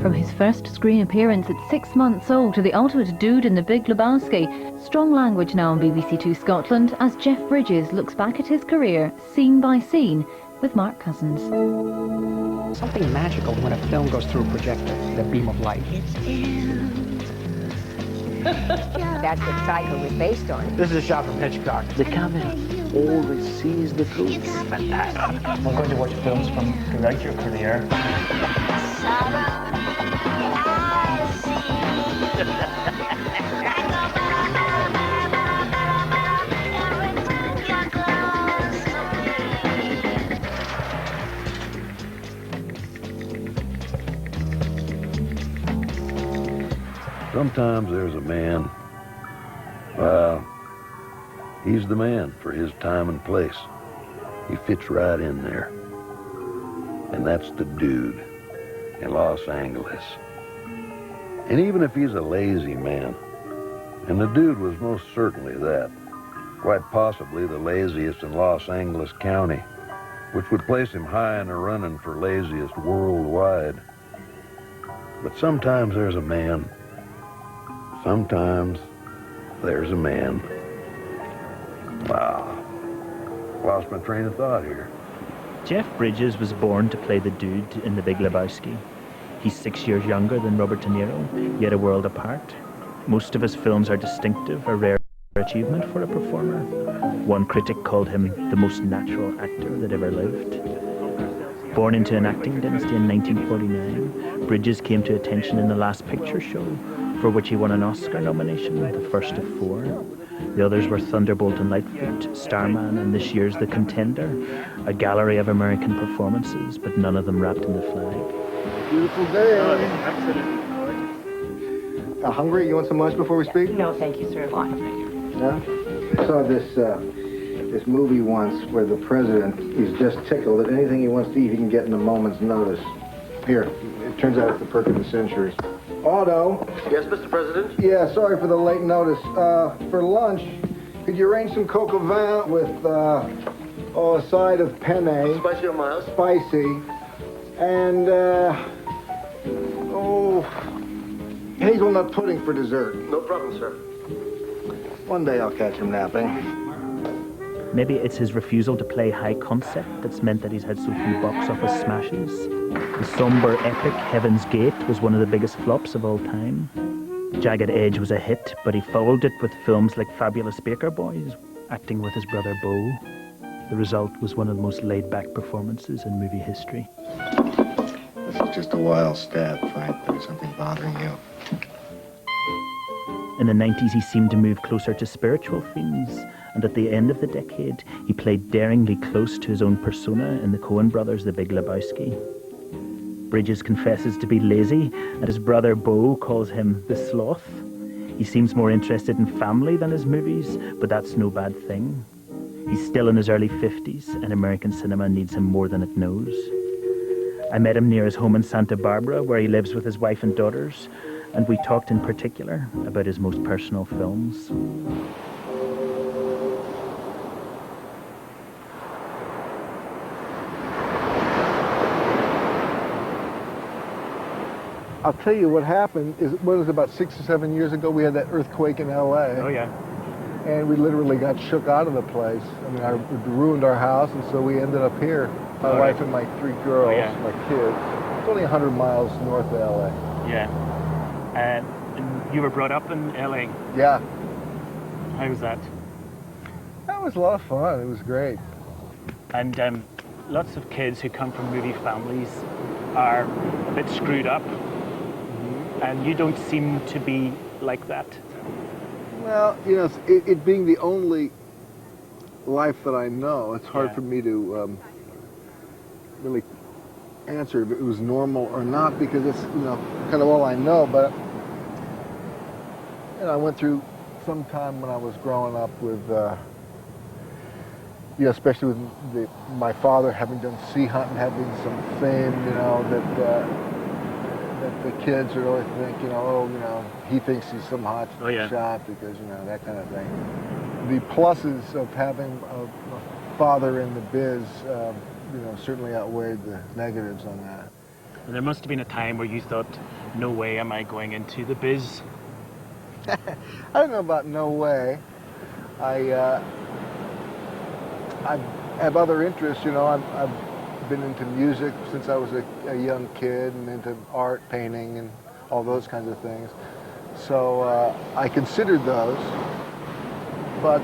From his first screen appearance at 6 months old to the ultimate dude in the Big Lebowski, strong language now on BBC Two Scotland as Jeff Bridges looks back at his career, scene by scene, with Mark Cousins. Something magical when a film goes through a projector, the beam of light. That's what Psycho was based on. This is a shot from Hitchcock. The camera always sees the truth. It's fantastic. I'm going to watch films from throughout your career. Sometimes there's a man, he's the man for his time and place. He fits right in there. And that's the dude in Los Angeles. And even if he's a lazy man, and the dude was most certainly that, quite possibly the laziest in Los Angeles County, which would place him high in the running for laziest worldwide. But sometimes there's a man. Sometimes there's a man. Wow. Lost my train of thought here. Jeff Bridges was born to play the dude in The Big Lebowski. He's 6 years younger than Robert De Niro, yet a world apart. Most of his films are distinctive, a rare achievement for a performer. One critic called him the most natural actor that ever lived. Born into an acting dynasty in 1949, Bridges came to attention in The Last Picture Show, for which he won an Oscar nomination, the first of 4. The others were Thunderbolt and Lightfoot, Starman, and this year's The Contender, a gallery of American performances, but none of them wrapped in the flag. Beautiful day. Hungry? You want some lunch before we speak? No, thank you, sir. Yeah? I saw this movie once where the president is just tickled that anything he wants to eat he can get in a moment's notice. Here, it turns out it's the perk of the century. Otto. Yes, Mr. President? Yeah, sorry for the late notice. For lunch, could you arrange some coq au vin with, a side of penne? Spicy or mild? Spicy. And, hazelnut pudding for dessert. No problem, sir. One day I'll catch him napping. Maybe it's his refusal to play high concept that's meant that he's had so few box office smashes. The somber epic Heaven's Gate was one of the biggest flops of all time. Jagged Edge was a hit, but he followed it with films like Fabulous Baker Boys, acting with his brother Beau. The result was one of the most laid-back performances in movie history. This is just a wild stab, Frank. There's something bothering you. In the 90s, he seemed to move closer to spiritual themes, and at the end of the decade, he played daringly close to his own persona in the Coen brothers' The Big Lebowski. Bridges confesses to be lazy, and his brother Beau calls him the sloth. He seems more interested in family than his movies, but that's no bad thing. He's still in his early 50s, and American cinema needs him more than it knows. I met him near his home in Santa Barbara, where he lives with his wife and daughters, and we talked in particular about his most personal films. I'll tell you what happened is, what was it, about 6 or 7 years ago, we had that earthquake in L.A. Oh, yeah. And we literally got shook out of the place. I mean, it ruined our house, and so we ended up here. My wife and my 3 girls, my kids. It's only 100 miles north of L.A. Yeah. And you were brought up in L.A.? Yeah. How was that? That was a lot of fun. It was great. And lots of kids who come from movie families are a bit screwed up. And you don't seem to be like that. Well, you know, it being the only life that I know, it's hard for me to really answer if it was normal or not, because it's, you know, kind of all I know. But you know, I went through some time when I was growing up with, you know, especially with my father having done sea hunting, having some fame, you know, that the kids would always think, you know, oh, you know, he thinks he's some hot shot because, you know, that kind of thing. The pluses of having a father in the biz, you know, certainly outweighed the negatives on that. And there must have been a time where you thought, no way am I going into the biz. I don't know about no way. I have other interests, you know. I've been into music since I was a young kid, and into art, painting, and all those kinds of things. So I considered those, but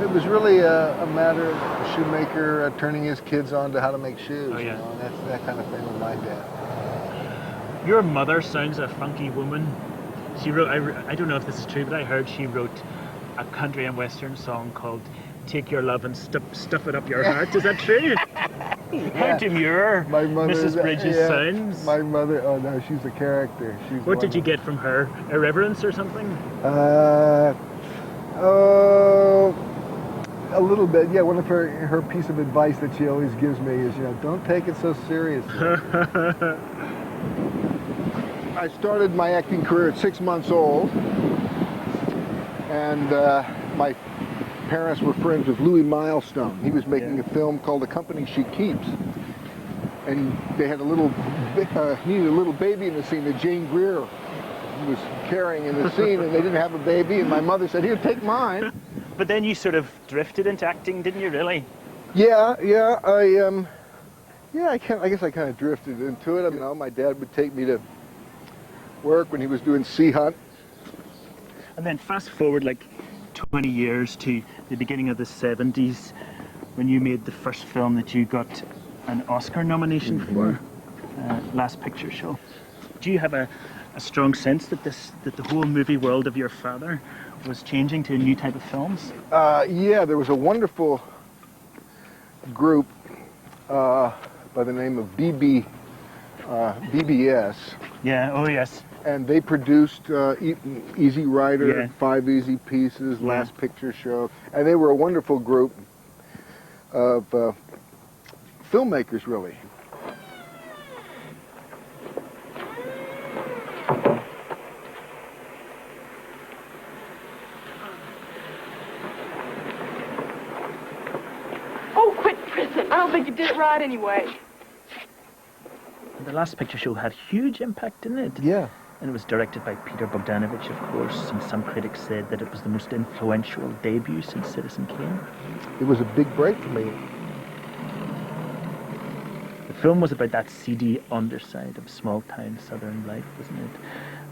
it was really a matter of a shoemaker turning his kids on to how to make shoes. Oh, yeah. You know, and that's that kind of thing with my dad. Your mother sounds a funky woman. She wrote, I don't know if this is true, but I heard she wrote a country and western song called Take Your Love and Stuff It Up Your Heart. Is that true? Yeah. How demure My mother, Mrs. Bridges sounds. My mother, oh no, she's a character. She's What did you get from her? Irreverence or something? A little bit, yeah. One of her piece of advice that she always gives me is, you know, don't take it so seriously. I started my acting career at 6 months old, and my parents were friends with Louis Milestone. He was making a film called The Company She Keeps, and they had needed a little baby in the scene that Jane Greer was carrying in the scene, and they didn't have a baby, and my mother said, "Here, take mine." But then you sort of drifted into acting, didn't you, really? Yeah, I guess I kind of drifted into it. You know, my dad would take me to work when he was doing Sea Hunt. And then fast forward like 20 years to the beginning of the 70s, when you made the first film that you got an Oscar nomination for, Last Picture Show. Do you have a strong sense that the whole movie world of your father was changing to a new type of films? Yeah, there was a wonderful group by the name of BBS. Yeah, oh yes. And they produced Easy Rider, Yeah. 5 Easy Pieces, Last Picture Show. And they were a wonderful group of filmmakers, really. Oh, quit prison. I don't think you did it right anyway. The Last Picture Show had huge impact, didn't it? Yeah. And it was directed by Peter Bogdanovich, of course, and some critics said that it was the most influential debut since Citizen Kane. It was a big break for me. The film was about that seedy underside of small-town southern life, wasn't it?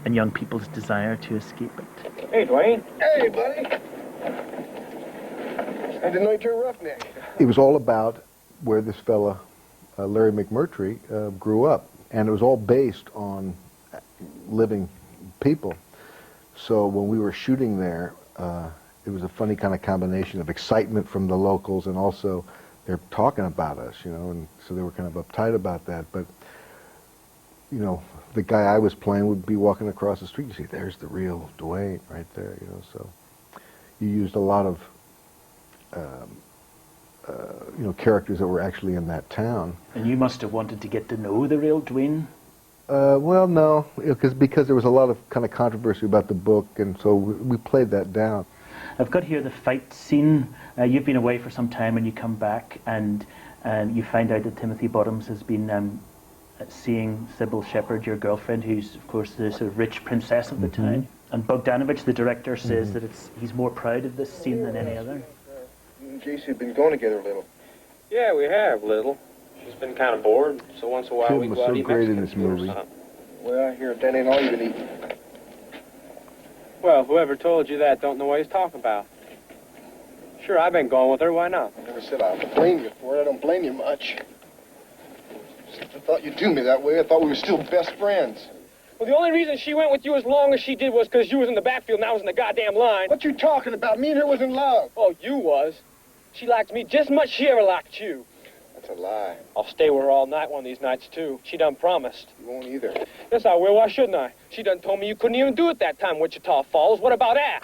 And young people's desire to escape it. Hey, Dwayne. Hey, buddy. I didn't know you turned roughneck. It was all about where this fella, Larry McMurtry, grew up. And it was all based on living people. So when we were shooting there, it was a funny kind of combination of excitement from the locals, and also they're talking about us, you know, and so they were kind of uptight about that. But, you know, the guy I was playing would be walking across the street, you see, there's the real Dwayne right there, you know. So you used a lot of you know, characters that were actually in that town. And you must have wanted to get to know the real Dwayne? Well, no, because there was a lot of kind of controversy about the book, and so we played that down. I've got here the fight scene. You've been away for some time and you come back, and you find out that Timothy Bottoms has been seeing Sybil Shepherd, your girlfriend, who's, of course, the sort of rich princess of the town. And Bogdanovich, the director, says that he's more proud of this scene than any other. You and JC have been going together a little. Yeah, we have, little. She's been kind of bored, so once in a while Tim we was go out so and eat great in Mexican this food or movie. something. Well, I hear that ain't all you can eat. Well, whoever told you that don't know what he's talking about. Sure, I've been going with her, why not? I never said I would blame you for it. I don't blame you much. I thought you'd do me that way. I thought we were still best friends. Well, the only reason she went with you as long as she did was because you was in the backfield and I was in the goddamn line. What you talking about? Me and her was in love. Oh, you was. She liked me just as much as she ever liked you. That's a lie. I'll stay with her all night one of these nights, too. She done promised. You won't either. Yes, I will. Why shouldn't I? She done told me you couldn't even do it that time, Wichita Falls. What about that?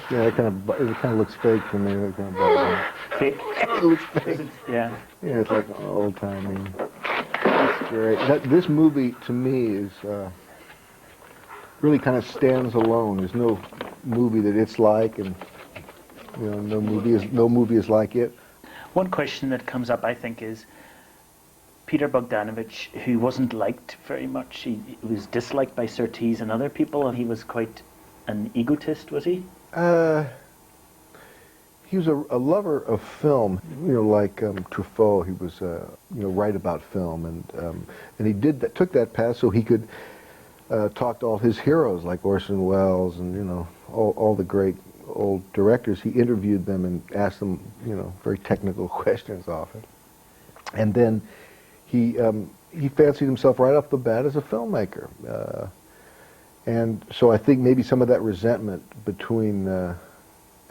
Yeah, it kind of looks fake to me. It kind of Fake? it looks fake. Yeah. Yeah, it's like old-timey. That's great. This movie, to me, is really kind of stands alone. There's no movie that it's like, and you know, no movie is like it. One question that comes up, I think, is Peter Bogdanovich, who wasn't liked very much. He was disliked by Surtees and other people, and he was quite an egotist, was he? He was a lover of film, you know, like Truffaut. He was, you know, right about film, and he took that path so he could talk to all his heroes like Orson Welles and, you know, all the great old directors. He interviewed them and asked them, you know, very technical questions often, and then he fancied himself right off the bat as a filmmaker, and so I think maybe some of that resentment between, and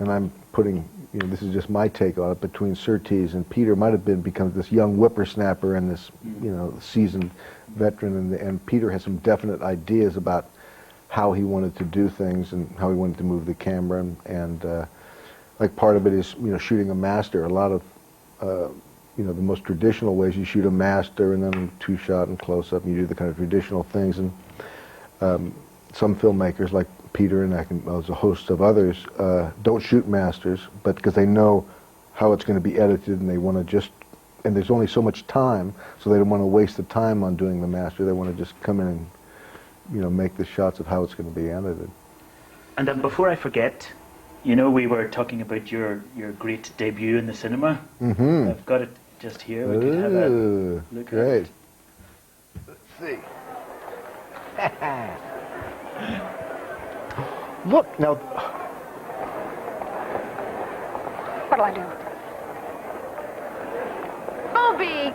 I'm putting, you know, this is just my take on it, between Surtees and Peter might have become this young whippersnapper and this, you know, seasoned veteran, and Peter has some definite ideas about how he wanted to do things and how he wanted to move the camera, and like part of it is, you know, shooting a master. A lot of, you know, the most traditional ways you shoot a master and then two-shot and close-up, and you do the kind of traditional things, and some filmmakers like Peter and there's a host of others don't shoot masters, but because they know how it's going to be edited, and they want to just, and there's only so much time, so they don't want to waste the time on doing the master. They want to just come in and, you know, make the shots of how it's going to be edited. And then before I forget, you know, we were talking about your great debut in the cinema. Mm-hmm. I've got it just here. We could have a look great. at it. Let's see. Look, now... What'll I do? Bobby,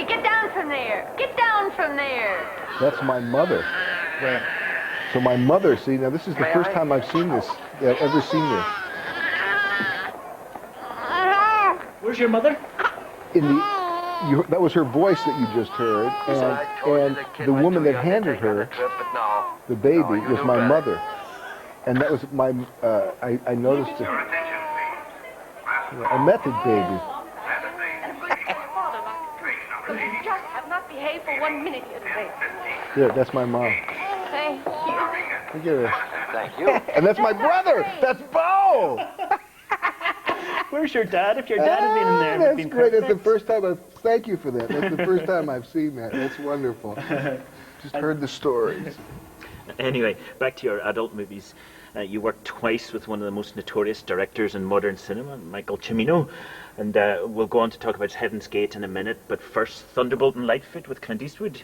get down from there. Get down from there. That's my mother. Right. So my mother, see, now this is the first time I've seen this, ever seen this. Where's your mother? That was her voice that you just heard, and the woman that handed her the baby was my mother. And that was my, I noticed it. I met the baby. You just have not behaved for 1 minute here today. Yeah, that's my mom. Thank you. Look at her. Thank you. And that's my brother. That's Beau. Where's your dad? If your dad had been in there, it would have been great. perfect. That's the first time thank you for that. That's the first time I've seen that. That's wonderful. Just heard the stories. Anyway, back to your adult movies. You worked twice with one of the most notorious directors in modern cinema, Michael Cimino, and we'll go on to talk about Heaven's Gate in a minute, but first, Thunderbolt and Lightfoot with Clint Eastwood.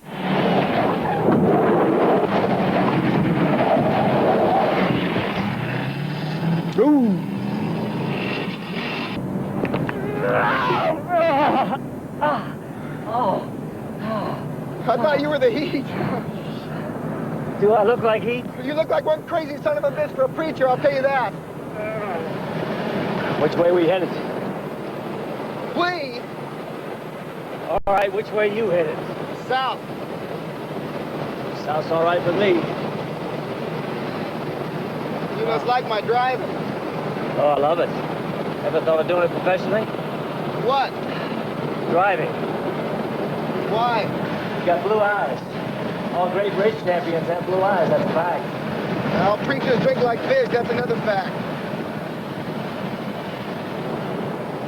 Ooh! I thought you were the Heat. Do I look like Heat? You look like one crazy son of a bitch for a preacher, I'll tell you that. Which way we headed? Please. All right, which way you headed? South. South's all right with me. You must like my driving. Oh, I love it. Ever thought of doing it professionally? What? Driving. Why? You got blue eyes. All great race champions have blue eyes, that's a fact. Well, preachers drink like fish, that's another fact.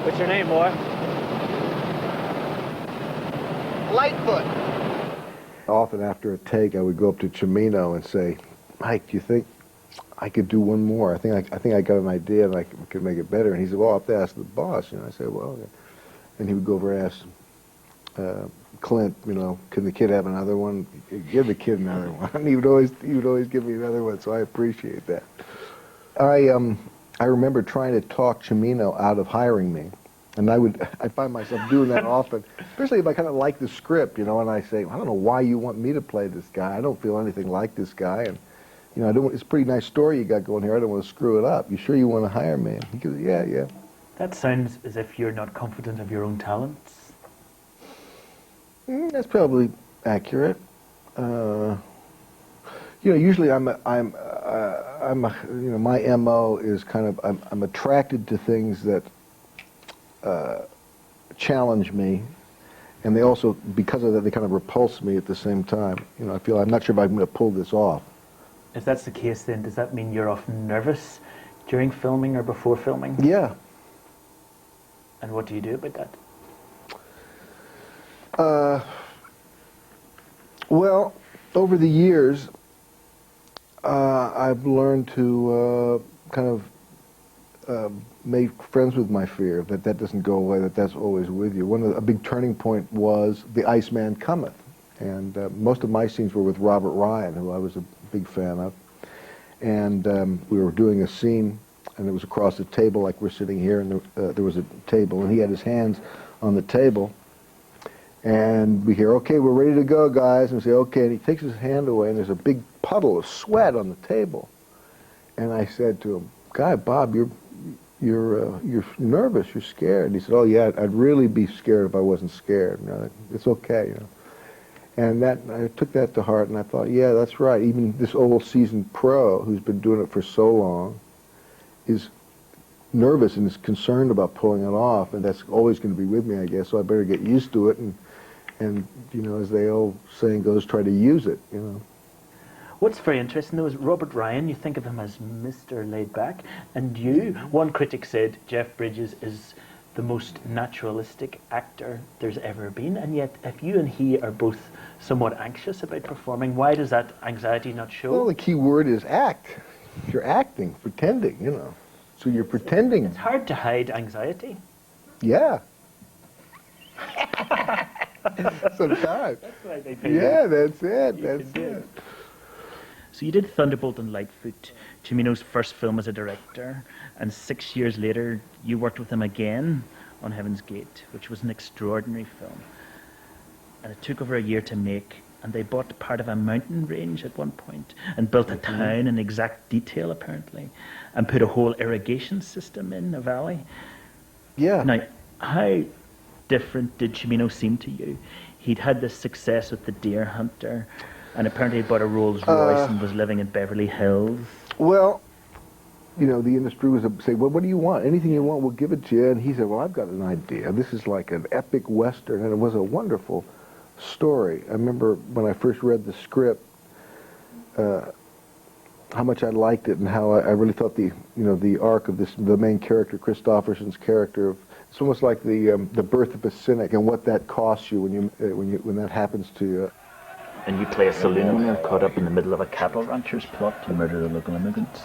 What's your name, boy? Lightfoot. Often after a take, I would go up to Cimino and say, Mike, do you think I could do one more? I think I got an idea and I could make it better. And he said, well, I'll have to ask the boss. You know, I said, well, okay. And he would go over and ask Clint, you know, can the kid have another one? Give the kid another one. And he would always give me another one, so I appreciate that. I remember trying to talk Cimino out of hiring me. And I find myself doing that often, especially if I kind of like the script, you know, and I say, I don't know why you want me to play this guy. I don't feel anything like this guy. And, you know, it's a pretty nice story you got going here. I don't want to screw it up. You sure you want to hire me? And he goes, yeah. That sounds as if you're not confident of your own talents. That's probably accurate. You know, usually you know, my MO is kind of, I'm attracted to things that challenge me, and they also, because of that, they kind of repulse me at the same time. You know, I feel, I'm not sure if I'm going to pull this off. If that's the case, then does that mean you're often nervous during filming or before filming? Yeah. And what do you do about that? Well, over the years, I've learned to kind of make friends with my fear, that doesn't go away, that's always with you. A big turning point was The Iceman Cometh. And most of my scenes were with Robert Ryan, who I was a big fan of. And we were doing a scene, and it was across the table like we're sitting here, and there was a table, and he had his hands on the table. And we hear, okay, we're ready to go, guys. And we say, okay. And he takes his hand away, and there's a big puddle of sweat on the table. And I said to him, "Guy, Bob, you're nervous, you're scared." And he said, "Oh yeah, I'd really be scared if I wasn't scared. You know, it's okay, you know." And I took that to heart, and I thought, yeah, that's right. Even this old seasoned pro who's been doing it for so long is nervous and is concerned about pulling it off, and that's always going to be with me, I guess. So I better get used to it, and you know, as the old saying goes, try to use it, you know. What's very interesting, though, is Robert Ryan, you think of him as Mr. Laid Back, and you, one critic said Jeff Bridges is the most naturalistic actor there's ever been, and yet if you and he are both somewhat anxious about performing, why does that anxiety not show? Well, the key word is act. You're acting, pretending, you know. So you're pretending. It's hard to hide anxiety. Yeah. Sometimes. That's why they pay yeah, you. that's it. That's it. So you did Thunderbolt and Lightfoot, Cimino's first film as a director, and 6 years later you worked with him again on Heaven's Gate, which was an extraordinary film. And it took over a year to make, and they bought part of a mountain range at one point and built a town in exact detail, apparently, and put a whole irrigation system in a valley. Yeah. Now, how different did Cimino seem to you? He'd had this success with The Deer Hunter, and apparently he bought a Rolls Royce and was living in Beverly Hills. Well, you know, the industry was saying, well, what do you want? Anything you want, we'll give it to you. And he said, well, I've got an idea. This is like an epic Western, and it was a wonderful story. I remember when I first read the script, how much I liked it, and how I really thought the arc of the main character, Christopherson's character, it's almost like the birth of a cynic, and what that costs you when that happens to you. And you play a saloon owner caught up in the middle of a cattle rancher's plot to murder the local immigrants.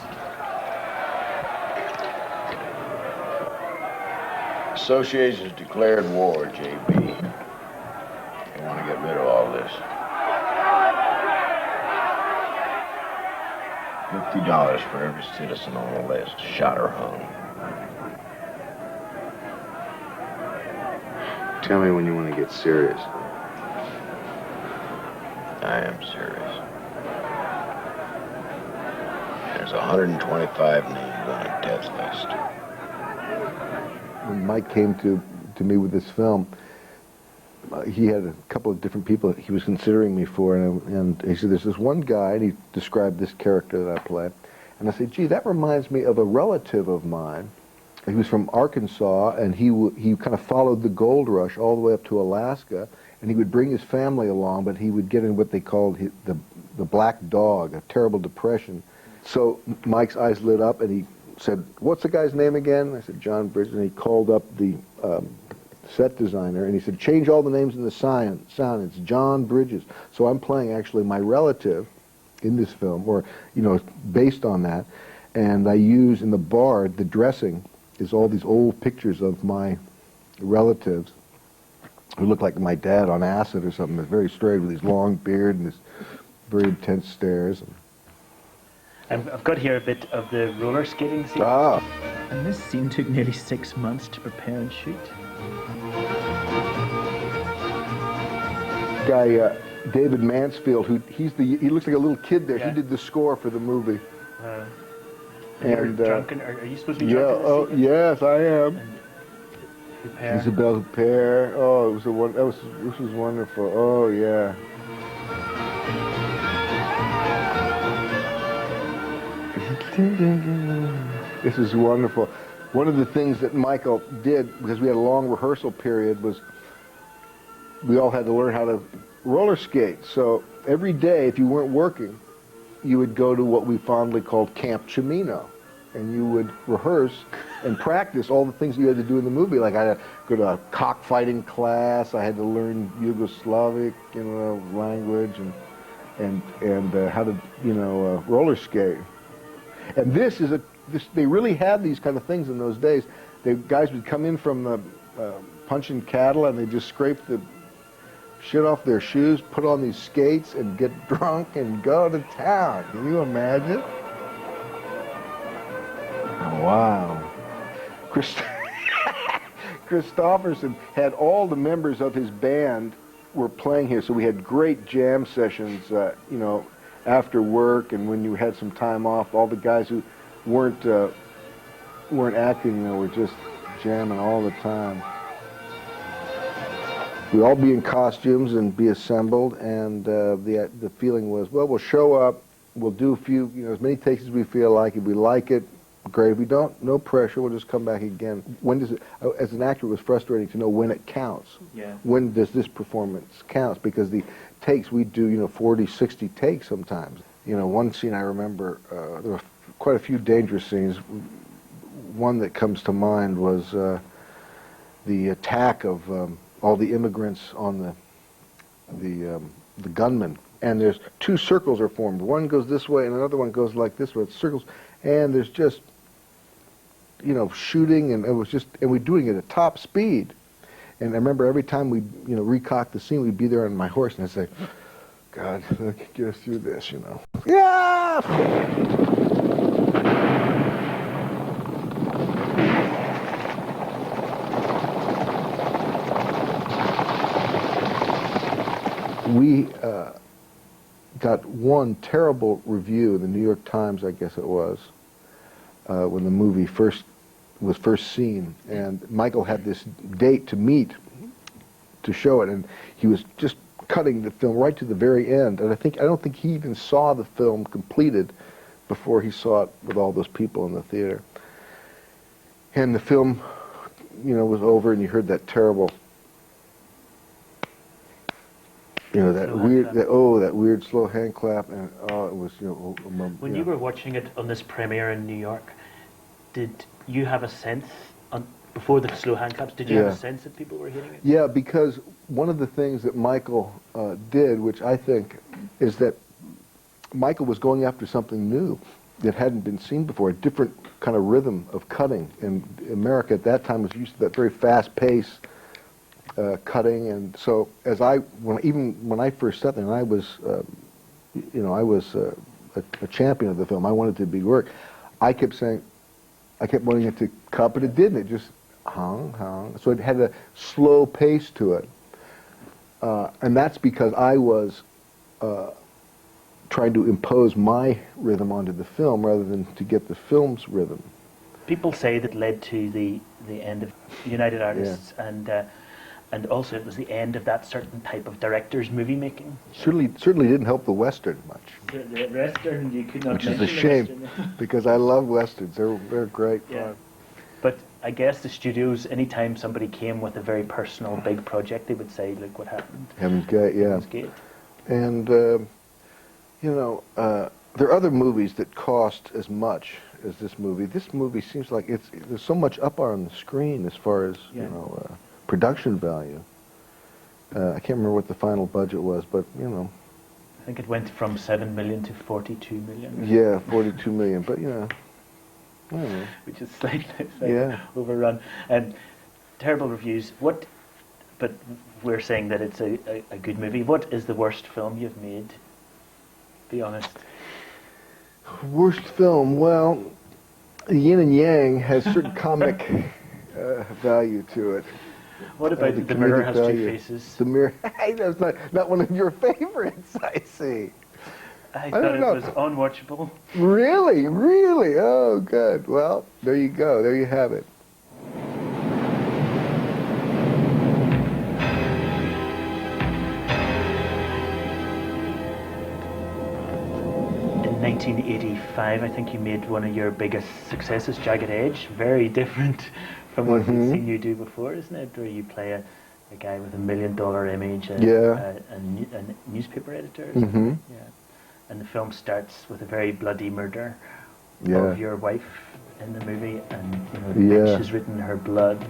Association's declared war, JB. They want to get rid of all this. $50 for every citizen on the list, shot or hung. Tell me when you want to get serious. I am serious. There's 125 names on a death list. When Mike came to me with this film, he had a couple of different people he was considering me for, and he said, there's this one guy, and he described this character that I play, and I said, gee, that reminds me of a relative of mine. He was from Arkansas, and he kind of followed the gold rush all the way up to Alaska, and he would bring his family along, but he would get in what they called the black dog, a terrible depression. So Mike's eyes lit up, and he said, what's the guy's name again? I said, John Bridges, and he called up the set designer, and he said, change all the names in the sound, it's John Bridges. So I'm playing actually my relative in this film, or, you know, based on that, and I use in the bar, the dressing is all these old pictures of my relatives who look like my dad on acid or something. That's very straight with his long beard and his very intense stares. I've got here a bit of the roller skating scene. Ah. And this scene took nearly 6 months to prepare and shoot. Guy, David Mansfield, he looks like a little kid there. Yeah. He did the score for the movie. And drunken, are you supposed to be drunk? Oh, yes, I am. Isabelle Huppert. Oh, this was wonderful. Oh, yeah. This is wonderful. One of the things that Michael did, because we had a long rehearsal period, was we all had to learn how to roller skate. So every day, if you weren't working, you would go to what we fondly called Camp Cimino, and you would rehearse and practice all the things you had to do in the movie. Like I had to go to a cockfighting class. I had to learn Yugoslavic, language, and how to, roller skate. And they really had these kind of things in those days. The guys would come in from punching cattle, and they just scrape the shit off their shoes, put on these skates, and get drunk and go to town. Can you imagine? Oh, wow. Christopherson had all the members of his band were playing here, so we had great jam sessions, after work, and when you had some time off, all the guys who weren't acting, were just jamming all the time. We'd all be in costumes and be assembled, and the feeling was, well, we'll show up, we'll do a few, as many takes as we feel like. If we like it, great. If we don't, no pressure, we'll just come back again. When does it, as an actor, it was frustrating to know when it counts. Yeah. When does this performance count? Because the takes, we do, 40, 60 takes sometimes. One scene I remember, there were quite a few dangerous scenes. One that comes to mind was the attack of all the immigrants on the gunmen, and there's two circles are formed. One goes this way, and another one goes like this way. It's circles, and there's just shooting, and we're doing it at top speed. And I remember every time we recock the scene, we'd be there on my horse, and I'd say, "God, get us through this," Yeah. We got one terrible review in the New York Times, I guess it was, when the movie was first seen, and Michael had this date to meet to show it, and he was just cutting the film right to the very end, and I don't think he even saw the film completed before he saw it with all those people in the theater. And the film, was over, and you heard that terrible, that weird slow hand clap, and it was, When you were watching it on this premiere in New York, did you have a sense, before the slow hand claps, did you have a sense that people were hearing it? Yeah, because one of the things that Michael did, which I think, is that Michael was going after something new that hadn't been seen before, a different kind of rhythm of cutting. And America at that time was used to that very fast pace cutting, and so when I first sat there, and I was, I was a champion of the film. I wanted it to be work. I kept wanting it to cut, but it didn't. It just hung. So it had a slow pace to it, and that's because I was trying to impose my rhythm onto the film rather than to get the film's rhythm. People say that led to the end of United Artists, and also it was the end of that certain type of director's movie making. Certainly didn't help the Western much. The Western, you could not. Which is a shame, because I love Westerns. They're great fun. But I guess the studios, anytime somebody came with a very personal big project, they would say, "Look what happened." Heaven's Gate, yeah. Heaven's Gate. And there are other movies that cost as much as this movie. This movie seems like there's so much up on the screen as far as production value. I can't remember what the final budget was, but I think it went from 7 million to 42 million. Yeah, 42 million, but which is slightly overrun, and terrible reviews. But we're saying that it's a good movie. What is the worst film you've made? Be honest. Worst film? Well, Yin and Yang has certain comic value to it. What about The Mirror Has Two Faces? The Mirror, that's not one of your favorites, I see. I thought it was unwatchable. Really? Really? Oh, good. Well, there you go. There you have it. In 1985, I think you made one of your biggest successes, Jagged Edge. Very different from what we've seen you do before, isn't it? Where you play a guy with $1 million image, a newspaper editor. Yeah. And the film starts with a very bloody murder of your wife in the movie, and you know, the bitch has written her blood.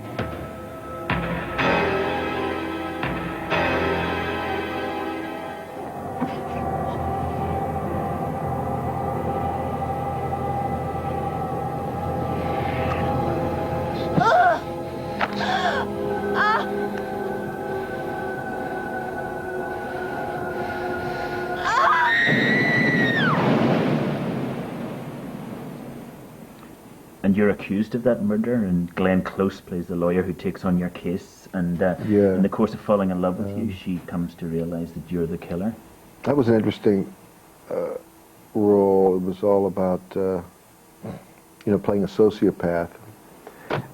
And you're accused of that murder, and Glenn Close plays the lawyer who takes on your case, and in the course of falling in love with you, she comes to realize that you're the killer. That was an interesting role. It was all about, you know, playing a sociopath,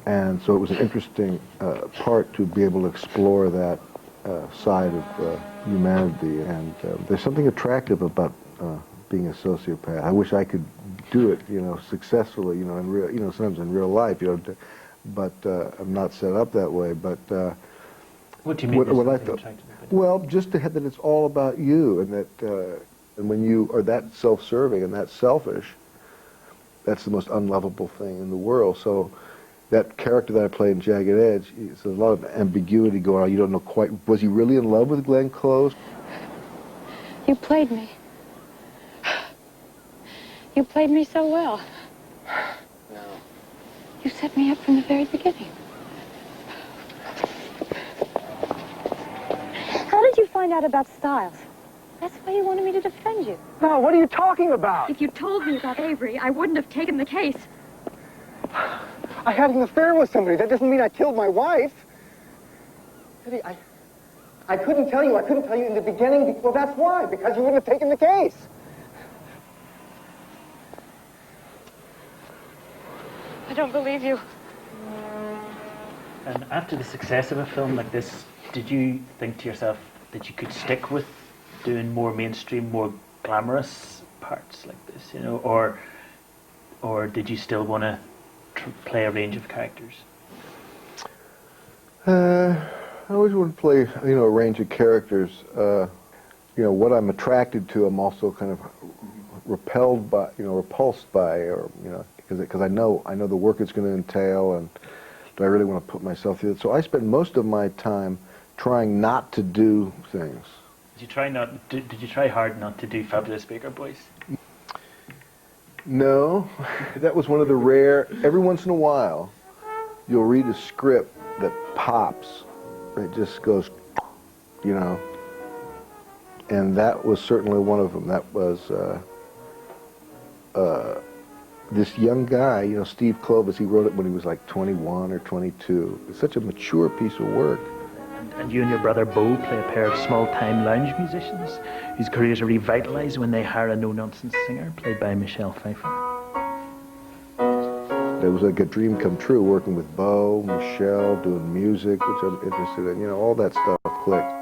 and so it was an interesting part to be able to explore that side of humanity, and there's something attractive about being a sociopath. I wish I could do it, you know, successfully, you know, in real, you know, sometimes in real life, you know, but I'm not set up that way. But what do you mean? What I thought, well, just to have that it's all about you, and that, and when you are that self-serving and that selfish, that's the most unlovable thing in the world. So that character that I played in Jagged Edge, there's a lot of ambiguity going on. You don't know quite, was he really in love with Glenn Close? You played me. You played me so well. No. You set me up from the very beginning. How did you find out about Styles? That's why you wanted me to defend you. No, what are you talking about? If you told me about Avery, I wouldn't have taken the case. I had an affair with somebody. That doesn't mean I killed my wife. Eddie, I couldn't tell you. I couldn't tell you in the beginning. Well, that's why. Because you wouldn't have taken the case. I don't believe you. And after the success of a film like this, did you think to yourself that you could stick with doing more mainstream, more glamorous parts like this, you know, or did you still want to play a range of characters? I always want to play, you know, a range of characters. You know, what I'm attracted to, I'm also kind of repelled by, you know, repulsed by, or, you know, because I know the work it's going to entail, and do I really want to put myself through it? So I spend most of my time trying not to do things. Did you try hard not to do Fabulous Baker Boys? No, that was one of the rare. Every once in a while, you'll read a script that pops. It just goes, you know. And that was certainly one of them. That was this young guy, you know, Steve Clovis. He wrote it when he was like 21 or 22. It's such a mature piece of work. And you and your brother Beau play a pair of small-time lounge musicians whose careers are revitalized when they hire a no-nonsense singer played by Michelle Pfeiffer. It was like a dream come true, working with Beau, Michelle, doing music, which I'm interested in. You know, all that stuff clicked.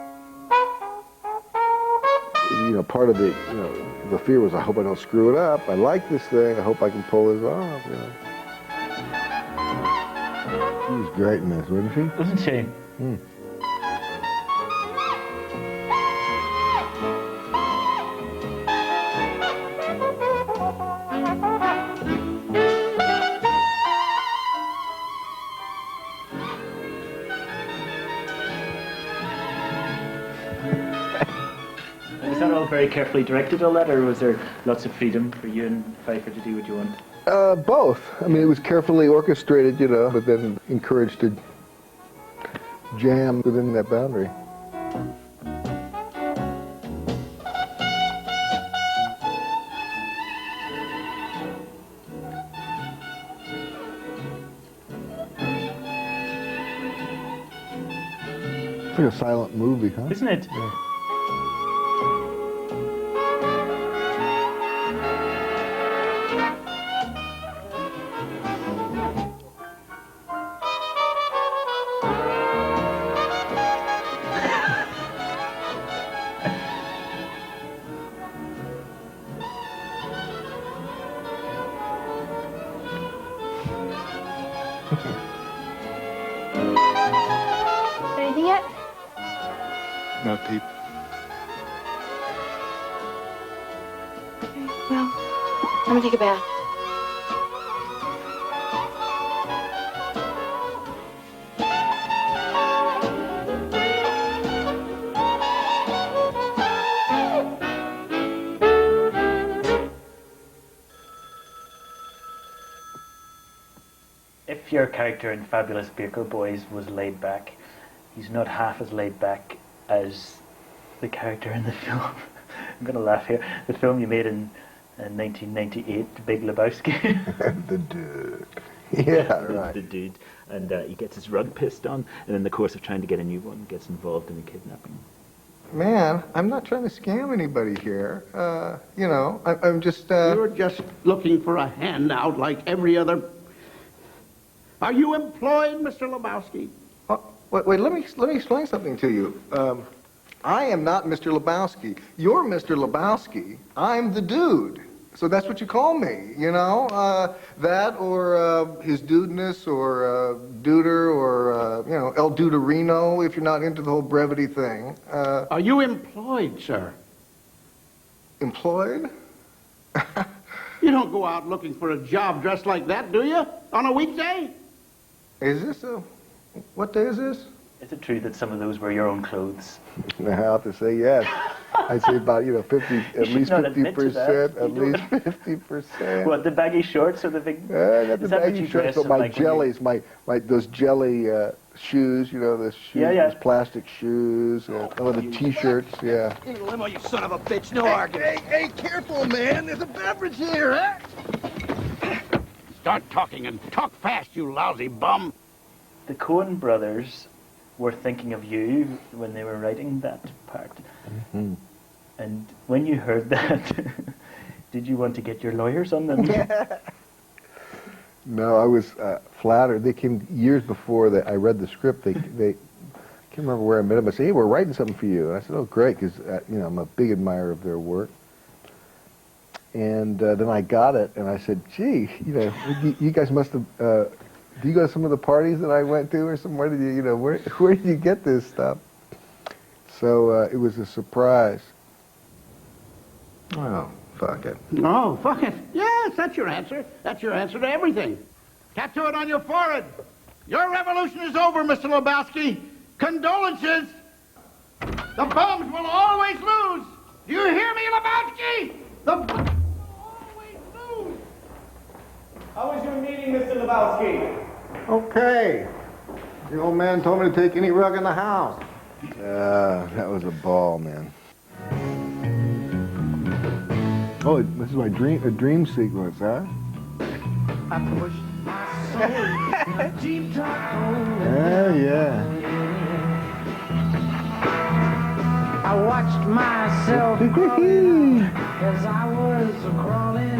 You know, part of the, you know, the fear was, I hope I don't screw it up. I like this thing. I hope I can pull this off. You know. She was great in this, wasn't she? Wasn't she? Hmm. Was that all very carefully directed, all that, or was there lots of freedom for you and Pfeiffer to do what you want? Both. I mean, it was carefully orchestrated, you know, but then encouraged to jam within that boundary. It's like a silent movie, huh? Isn't it? Yeah. Anything yet? No, Pete. Okay, well, I'm gonna take a bath. if your character in Fabulous Baker Boys was laid back, he's not half as laid back as the character in the film. I'm going to laugh here. The film you made in 1998, Big Lebowski. The dude. Yeah, right. The dude. And he gets his rug pissed on, and in the course of trying to get a new one, gets involved in a kidnapping. Man, I'm not trying to scam anybody here. You know, I'm just, You're just looking for a handout like every other... Are you employed, Mr. Lebowski? Wait, let me explain something to you. I am not Mr. Lebowski. You're Mr. Lebowski. I'm the dude. So that's what you call me, you know? That or his dudeness or duder or, you know, El Duderino if you're not into the whole brevity thing. Are you employed, sir? Employed? You don't go out looking for a job dressed like that, do you? On a weekday? Is this a... What day is this? Is it true that some of those were your own clothes? I have to say yes. I'd say about, you know, 50, at least 50%, at least 50%. What, the baggy shorts or the big... Not the baggy shorts, but my jellies, my those jelly shoes, you know, the shoes, those plastic shoes, the T-shirts, yeah. Hey, limo, you son of a bitch, no argument. Hey, careful, man. There's a beverage here, huh? Start talking and talk fast, you lousy bum. The Coen brothers were thinking of you when they were writing that part. Mm-hmm. And when you heard that, did you want to get your lawyers on them? No, I was flattered. They came years before that I read the script. They can't remember where I met them. I said, "Hey, we're writing something for you." And I said, "Oh, great," because you know I'm a big admirer of their work. And then I got it, and I said, "Gee, you know, you guys must have." Do you go to some of the parties that I went to, or somewhere? Did you know, where did you get this stuff? So it was a surprise. Oh, fuck it. Oh, fuck it. Yes, that's your answer. That's your answer to everything. Tattoo it on your forehead. Your revolution is over, Mr. Lebowski. Condolences. The bums will always lose. Do you hear me, Lebowski? The bums will always lose. How was your meeting, Mr. Lebowski? Okay. The old man told me to take any rug in the house. That was a ball, man. Oh, this is my dream sequence, huh? I pushed my soul deep down. Yeah. I watched myself crawling as I was crawling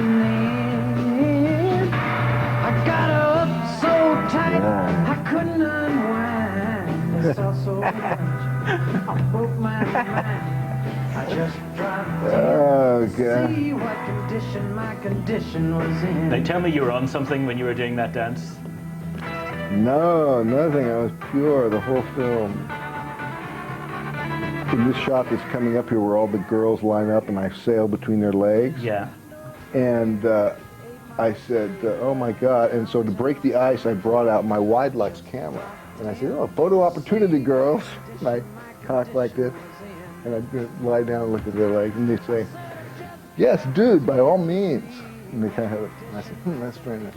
in. I got up so tight I couldn't unwind. I saw so much, I broke my mind. I just tried to see what condition my condition was in. Now tell me you were on something when you were doing that dance. No, nothing. I was pure the whole film. In this shot that's coming up here where all the girls line up and I sail between their legs. Yeah. And I said, oh my God. And so to break the ice, I brought out my wide Lux camera. And I said, oh, photo opportunity, girls. And I cocked like this. And I'd lie down and look at their legs. And they'd say, yes, dude, by all means. And they kind of have it. And I said, that's strange.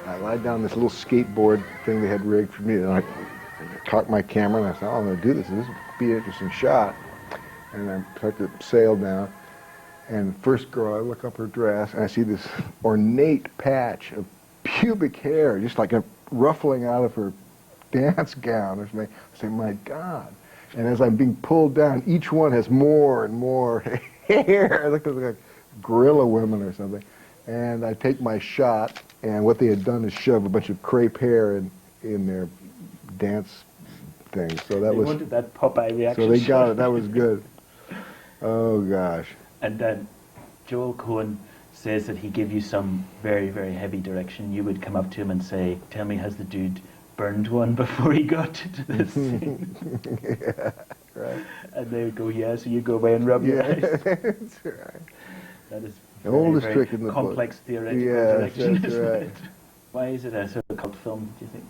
I lied down on this little skateboard thing they had rigged for me. And I cocked my camera and I said, oh, I'm going to do this. This would be an interesting shot. And I start to sail down. And first girl, I look up her dress, and I see this ornate patch of pubic hair, just like a ruffling out of her dance gown or something. I say, my God. And as I'm being pulled down, each one has more and more hair. I look like a gorilla woman or something. And I take my shot, and what they had done is shove a bunch of crepe hair in their dance thing. So that they wanted that Popeye reaction. So they got it. That was good. Oh, gosh. And then Joel Coen says that he gave you some very, very heavy direction. You would come up to him and say, tell me, has the dude burned one before he got to this scene? Yeah, right. And they would go, yeah, so you go away and rub your eyes. That's right. That is the oldest trick in the complex book. Theoretical direction, that's isn't right. it? Why is it a sort of cult film, do you think?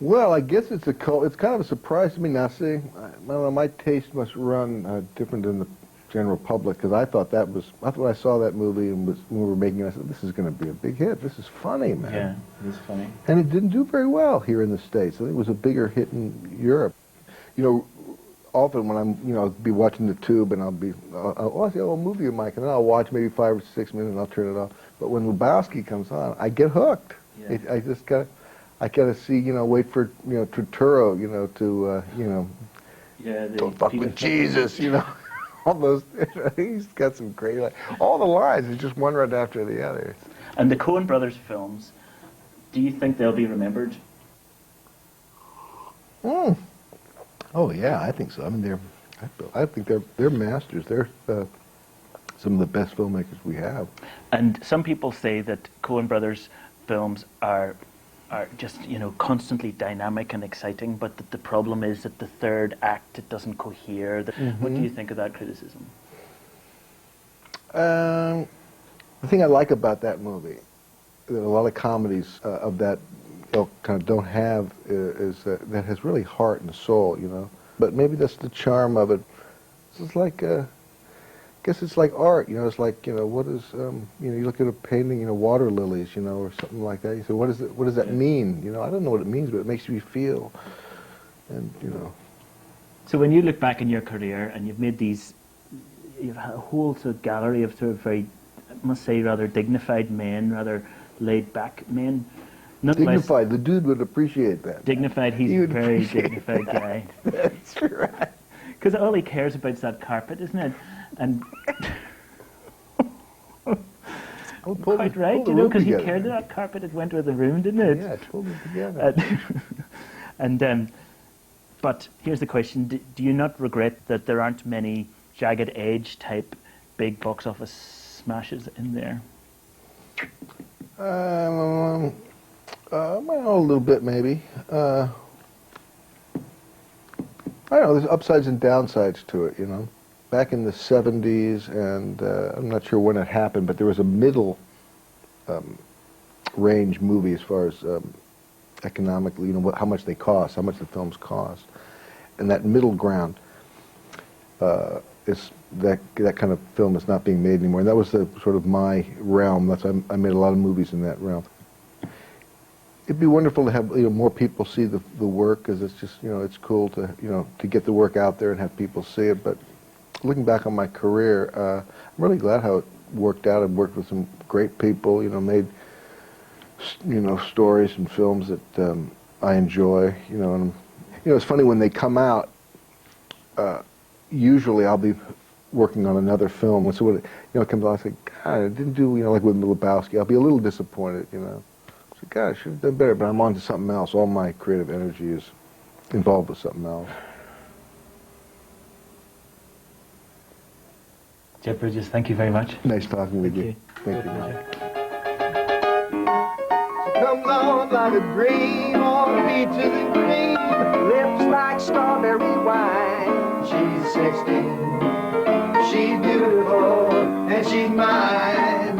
Well, I guess it's a cult. It's kind of a surprise to me. Now, see, I don't know, my taste must run different than the general public, because I thought when I saw that movie and when we were making it, I said, this is going to be a big hit. This is funny, man. Yeah, it is funny. And it didn't do very well here in the States. I think it was a bigger hit in Europe. You know, often when I'm, you know, I'll be watching the tube and I'll say, oh, a movie, Mike, and then I'll watch maybe 5 or 6 minutes and I'll turn it off. But when Lebowski comes on, I get hooked. Yeah. I gotta see, you know, wait for, you know, Turturro, you know, to, you know, yeah, don't fuck with Jesus, you know. All those, he's got some great, like, all the lines, it's just one right after the other. And the Coen brothers films, do you think they'll be remembered? Oh yeah, I think so. I mean, I think they're masters. They're some of the best filmmakers we have. And some people say that Coen brothers films are just, you know, constantly dynamic and exciting, but that the problem is that the third act, it doesn't cohere. What do you think of that criticism? The thing I like about that movie, that a lot of comedies of that ilk kind of don't have, is that has really heart and soul, you know. But maybe that's the charm of it. It's like, I guess it's like art, you know. It's like, you know, what is, you know, you look at a painting, you know, water lilies, you know, or something like that. You say, what does that mean? You know, I don't know what it means, but it makes me feel, and you know. So when you look back in your career and you've made these, you've had a whole sort of gallery of sort of very, I must say, rather dignified men, rather laid-back men. Dignified, the dude would appreciate that. Dignified, he's a very dignified guy. That's right. Because all he cares about is that carpet, isn't it? And quite right, you know, because he cared that carpet, it went with the room, didn't it? Yeah, it pulled it together. But here's the question, do you not regret that there aren't many Jagged Edge type big box office smashes in there? Well, a little bit maybe. I don't know, there's upsides and downsides to it, you know. Back in the 70s, and I'm not sure when it happened, but there was a middle range movie as far as economically, you know, how much they cost, how much the films cost. And that middle ground is that kind of film is not being made anymore. And that was the sort of my realm. That's I made a lot of movies in that realm. It'd be wonderful to have, you know, more people see the work, because it's just, you know, it's cool to, you know, to get the work out there and have people see it. But looking back on my career, I'm really glad how it worked out. I've worked with some great people, you know, made, you know, stories and films that I enjoy, you know. And you know, it's funny when they come out. Usually, I'll be working on another film, and so when it, you know, it comes out, I think, God, I didn't do, you know, like with Lebowski. I'll be a little disappointed, you know. So, God, I should have done better, but I'm on to something else. All my creative energy is involved with something else. Jeff Bridges, thank you very much. Nice talking with you. Thank you, Mike. She comes on like a dream on peaches and cream, lips like strawberry wine. She's 16, she's beautiful, and she's mine.